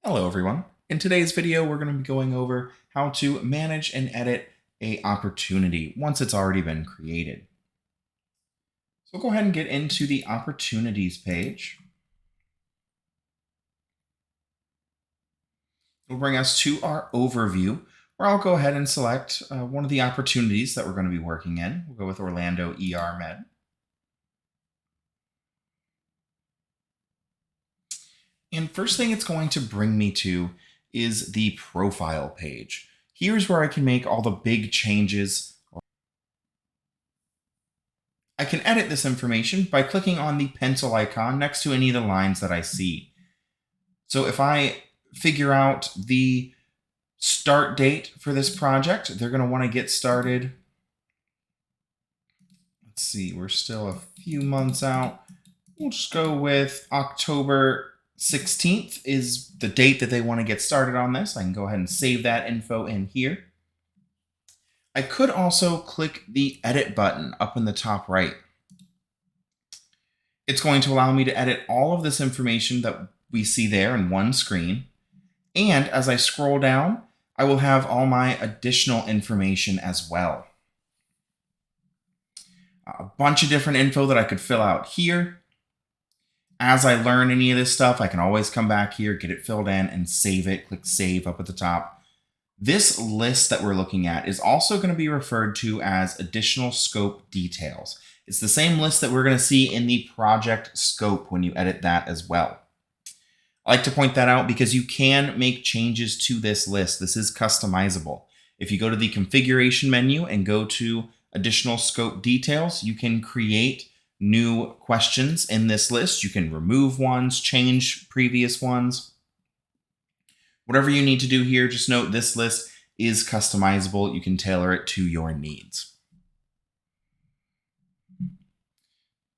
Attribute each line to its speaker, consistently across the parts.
Speaker 1: Hello everyone. In today's video, we're going to be going over how to manage and edit a opportunity once it's already been created. So we'll go ahead and get into the opportunities page. It'll bring us to our overview where I'll go ahead and select one of the opportunities that we're going to be working in. We'll go with Orlando ER Med. And first thing it's going to bring me to is the profile page. Here's where I can make all the big changes. I can edit this information by clicking on the pencil icon next to any of the lines that I see. So if I figure out the start date for this project, they're going to want to get started. Let's see, we're still a few months out. We'll just go with October 16th is the date that they want to get started on this. I can go ahead and save that info in here. I could also click the edit button up in the top right. It's going to allow me to edit all of this information that we see there in one screen. And as I scroll down, I will have all my additional information as well. A bunch of different info that I could fill out here. As I learn any of this stuff, I can always come back here, get it filled in, and save it. Click Save up at the top. This list that we're looking at is also going to be referred to as additional scope details. It's the same list that we're going to see in the project scope when you edit that as well. I like to point that out because you can make changes to this list. This is customizable. If you go to the configuration menu and go to additional scope details, you can create new questions in this list. You can remove ones, change previous ones. Whatever you need to do here, just note this list is customizable. You can tailor it to your needs.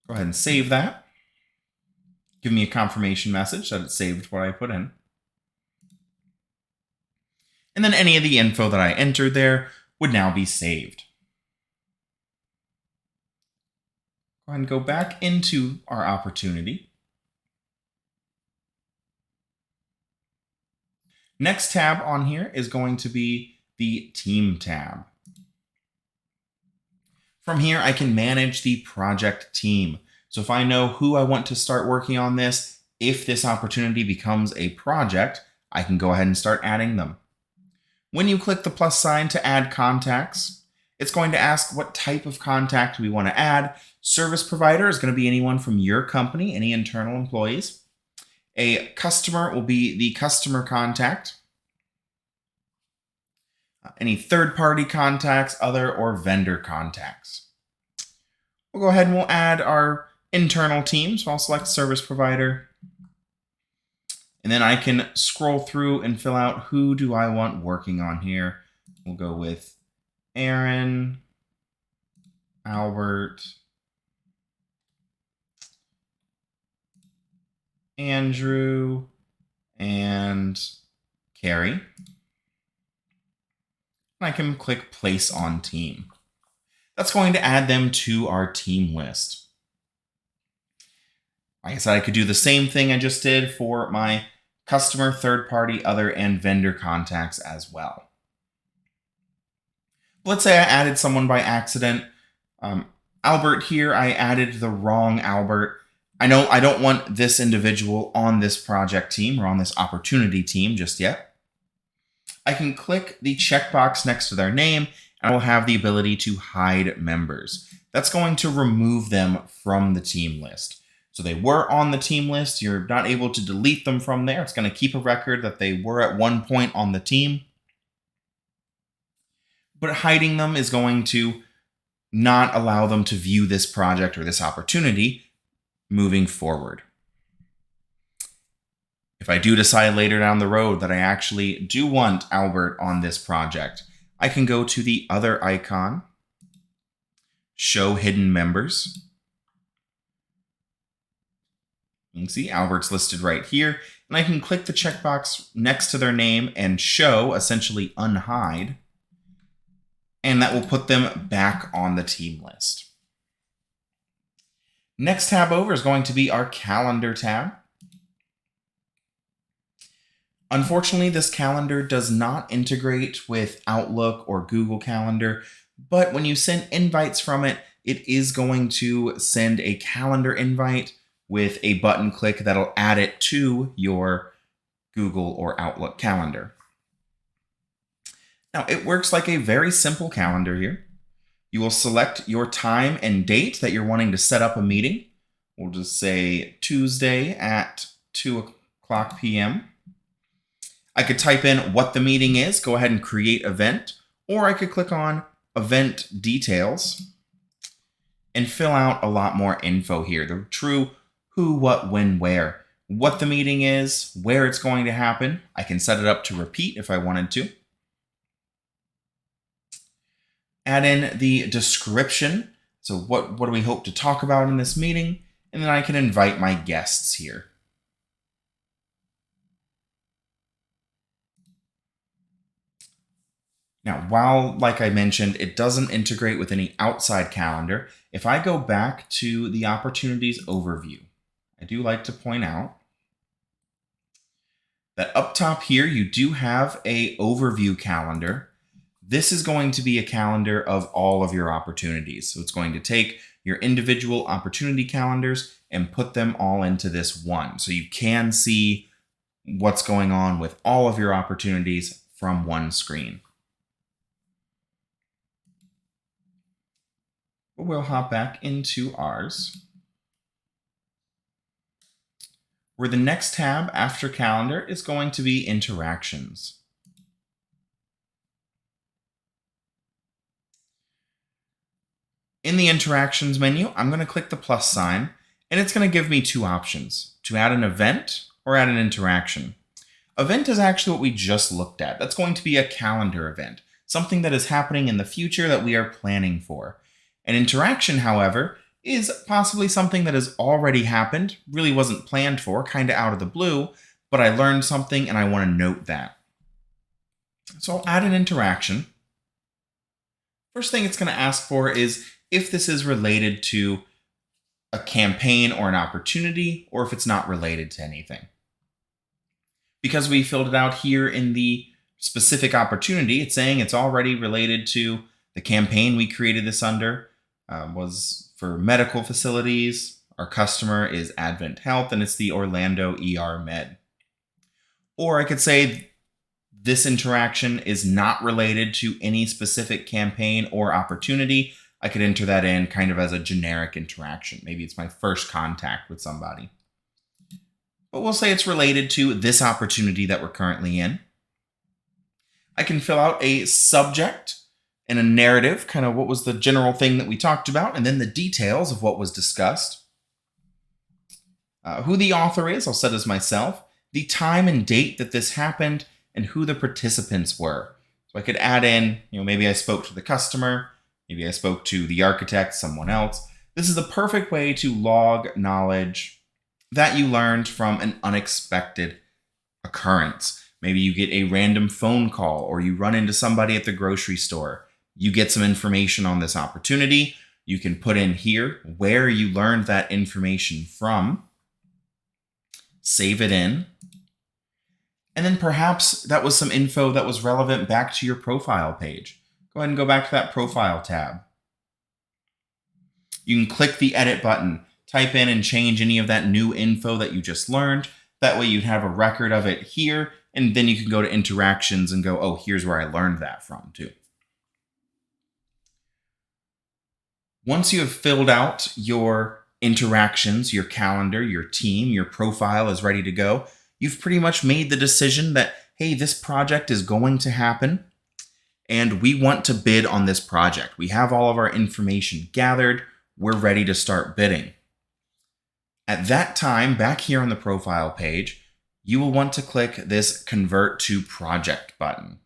Speaker 1: Go ahead and save that. Give me a confirmation message that it saved what I put in. And then any of the info that I entered there would now be saved. Go ahead and go back into our opportunity. Next tab on here is going to be the Team tab. From here, I can manage the project team. So if I know who I want to start working on this, if this opportunity becomes a project, I can go ahead and start adding them. When you click the plus sign to add contacts, it's going to ask what type of contact we want to add. Service provider is going to be anyone from your company, any internal employees. A customer will be the customer contact. Any third-party contacts, other or vendor contacts. We'll go ahead and we'll add our internal team. So I'll select service provider. And then I can scroll through and fill out who do I want working on here. We'll go with Aaron, Albert, Andrew, and Carrie. I can click Place on Team. That's going to add them to our team list. Like I said, I could do the same thing I just did for my customer, third-party, other, and vendor contacts as well. Let's say I added someone by accident. Albert here, I added the wrong Albert. I know I don't want this individual on this project team or on this opportunity team just yet. I can click the checkbox next to their name and I will have the ability to hide members. That's going to remove them from the team list. So they were on the team list. You're not able to delete them from there. It's going to keep a record that they were at one point on the team. But hiding them is going to not allow them to view this project or this opportunity moving forward. If I do decide later down the road that I actually do want Albert on this project, I can go to the other icon, show hidden members. You can see Albert's listed right here, and I can click the checkbox next to their name and show, essentially unhide, and that will put them back on the team list. Next tab over is going to be our calendar tab. Unfortunately, this calendar does not integrate with Outlook or Google Calendar, but when you send invites from it, it is going to send a calendar invite with a button click that'll add it to your Google or Outlook calendar. Now, it works like a very simple calendar here. You will select your time and date that you're wanting to set up a meeting. We'll just say Tuesday at 2 o'clock p.m. I could type in what the meeting is, go ahead and create event, or I could click on event details and fill out a lot more info here. The true who, what, when, where, what the meeting is, where it's going to happen. I can set it up to repeat if I wanted to. Add in the description. So what do we hope to talk about in this meeting? And then I can invite my guests here. Now, while, like I mentioned, it doesn't integrate with any outside calendar, if I go back to the opportunities overview, I do like to point out that up top here, you do have a overview calendar. This is going to be a calendar of all of your opportunities. So it's going to take your individual opportunity calendars and put them all into this one. So you can see what's going on with all of your opportunities from one screen. But we'll hop back into ours, where the next tab after calendar is going to be interactions. In the interactions menu, I'm going to click the plus sign, and it's going to give me two options: to add an event or add an interaction. Event is actually what we just looked at. That's going to be a calendar event, something that is happening in the future that we are planning for. An interaction, however, is possibly something that has already happened, really wasn't planned for, kind of out of the blue, but I learned something and I want to note that. So I'll add an interaction. First thing it's going to ask for is if this is related to a campaign or an opportunity, or if it's not related to anything. Because we filled it out here in the specific opportunity, it's saying it's already related to the campaign we created this under. Was for medical facilities. Our customer is Advent Health, and it's the Orlando ER Med. Or I could say this interaction is not related to any specific campaign or opportunity. I could enter that in kind of as a generic interaction. Maybe it's my first contact with somebody. But we'll say it's related to this opportunity that we're currently in. I can fill out a subject and a narrative, kind of what was the general thing that we talked about, and then the details of what was discussed. Who the author is, I'll set as myself. The time and date that this happened, and who the participants were. So I could add in, maybe I spoke to the customer, maybe I spoke to the architect, someone else. This is the perfect way to log knowledge that you learned from an unexpected occurrence. Maybe you get a random phone call, or you run into somebody at the grocery store. You get some information on this opportunity. You can put in here where you learned that information from. Save it in. And then perhaps that was some info that was relevant back to your profile page. Go ahead and go back to that profile tab. You can click the edit button, type in and change any of that new info that you just learned. That way you'd have a record of it here, and then you can go to interactions and go, oh, here's where I learned that from too. Once you have filled out your interactions, your calendar, your team, your profile is ready to go, you've pretty much made the decision that, hey, this project is going to happen and we want to bid on this project. We have all of our information gathered. We're ready to start bidding. At that time, back here on the profile page, you will want to click this Convert to Project button.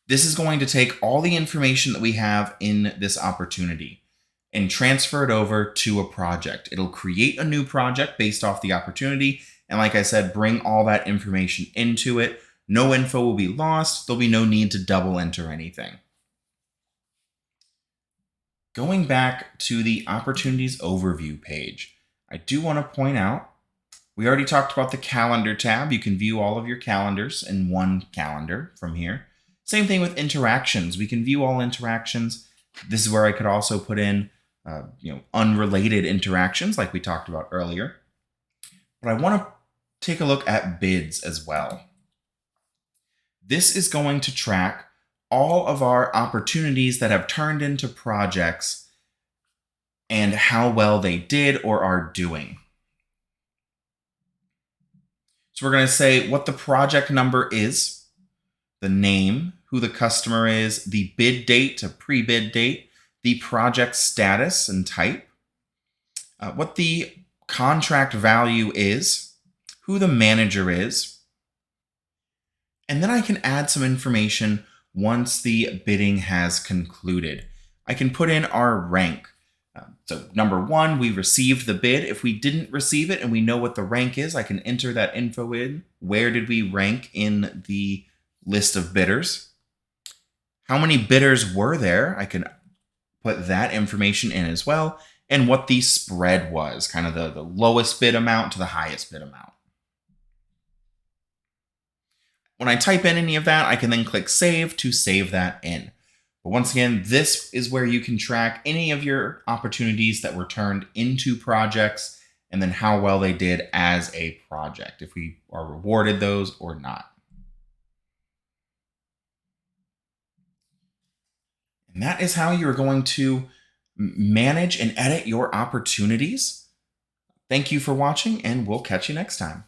Speaker 1: This is going to take all the information that we have in this opportunity and transfer it over to a project. It'll create a new project based off the opportunity. And like I said, bring all that information into it. No info will be lost. There'll be no need to double enter anything. Going back to the Opportunities Overview page, I do want to point out We already talked about the calendar tab. You can view all of your calendars in one calendar from here. Same thing with interactions. We can view all interactions. This is where I could also put in unrelated interactions like we talked about earlier. But I want to take a look at bids as well. This is going to track all of our opportunities that have turned into projects and how well they did or are doing. So we're going to say what the project number is, the name, who the customer is, the bid date to pre-bid date, the project status and type, what the contract value is, who the manager is, and then I can add some information once the bidding has concluded. I can put in our rank. So number 1, we received the bid. If we didn't receive it and we know what the rank is, I can enter that info in. Where did we rank in the list of bidders? How many bidders were there? I can put that information in as well. And what the spread was, kind of the lowest bid amount to the highest bid amount. When I type in any of that, I can then click Save to save that in. But once again, this is where you can track any of your opportunities that were turned into projects and then how well they did as a project, if we are rewarded those or not. And that is how you're going to manage and edit your opportunities. Thank you for watching, and we'll catch you next time.